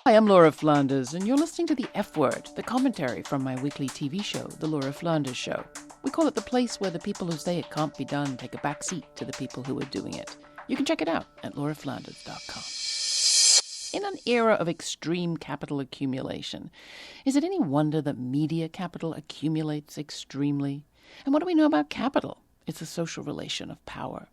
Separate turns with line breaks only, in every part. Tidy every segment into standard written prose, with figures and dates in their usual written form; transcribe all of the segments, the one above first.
Hi, I'm Laura Flanders, and you're listening to The F Word, the commentary from my weekly TV show, The Laura Flanders Show. We call it the place where the people who say it can't be done take a back seat to the people who are doing it. You can check it out at lauraflanders.com. In an era of extreme capital accumulation, is it any wonder that media capital accumulates extremely? And what do we know about capital? It's a social relation of power.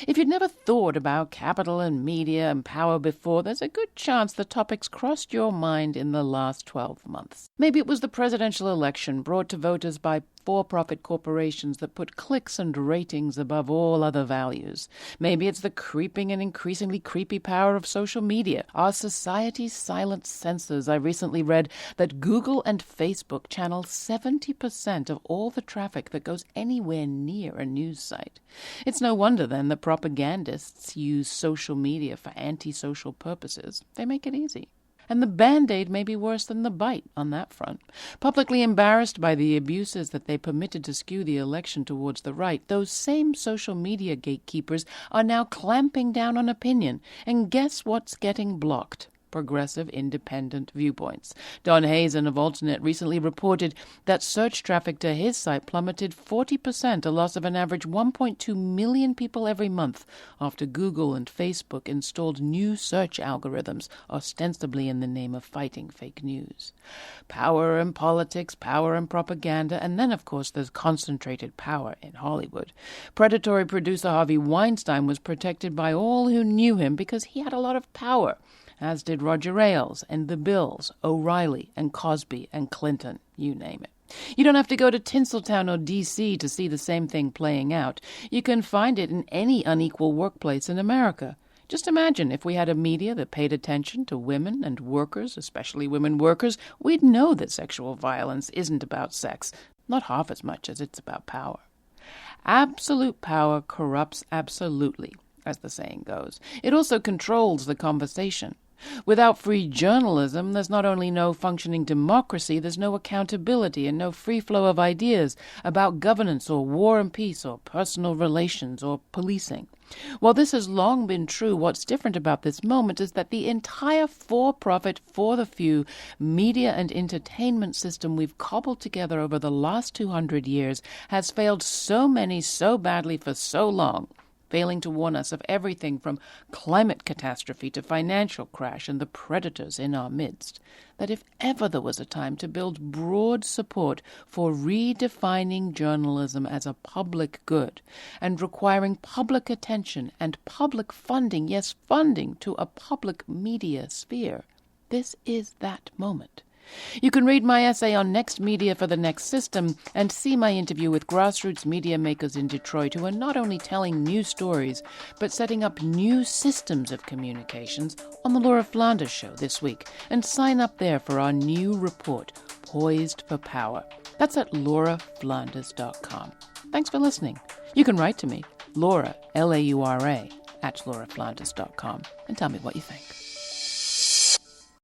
If you'd never thought about capital and media and power before, there's a good chance the topics crossed your mind in the last 12 months. Maybe it was the presidential election brought to voters by for-profit corporations that put clicks and ratings above all other values. Maybe it's the creeping and increasingly creepy power of social media, our society's silent censors. I recently read that Google and Facebook channel 70% of all the traffic that goes anywhere near a news site. It's no wonder, then, that propagandists use social media for anti-social purposes. They make it easy. And the Band-Aid may be worse than the bite on that front. Publicly embarrassed by the abuses that they permitted to skew the election towards the right, those same social media gatekeepers are now clamping down on opinion. And guess what's getting blocked? Progressive, independent viewpoints. Don Hazen of Alternate recently reported that search traffic to his site plummeted 40%, a loss of an average 1.2 million people every month, after Google and Facebook installed new search algorithms, ostensibly in the name of fighting fake news. Power and politics, power and propaganda, and then, of course, there's concentrated power in Hollywood. Predatory producer Harvey Weinstein was protected by all who knew him because he had a lot of power, as did Roger Ailes and the Bills, O'Reilly and Cosby and Clinton, you name it. You don't have to go to Tinseltown or D.C. to see the same thing playing out. You can find it in any unequal workplace in America. Just imagine if we had a media that paid attention to women and workers, especially women workers, we'd know that sexual violence isn't about sex, not half as much as it's about power. Absolute power corrupts absolutely, as the saying goes. It also controls the conversation. Without free journalism, there's not only no functioning democracy, there's no accountability and no free flow of ideas about governance or war and peace or personal relations or policing. While this has long been true, what's different about this moment is that the entire for-profit, for-the-few media and entertainment system we've cobbled together over the last 200 years has failed so badly for so long, failing to warn us of everything from climate catastrophe to financial crash and the predators in our midst, that if ever there was a time to build broad support for redefining journalism as a public good and requiring public attention and public funding, yes, funding to a public media sphere, this is that moment. You can read my essay on Next Media for the Next System and see my interview with grassroots media makers in Detroit who are not only telling new stories, but setting up new systems of communications on the Laura Flanders Show this week. And sign up there for our new report, Poised for Power. That's at lauraflanders.com. Thanks for listening. You can write to me, Laura, Laura, @lauraflanders.com, and tell me what you think.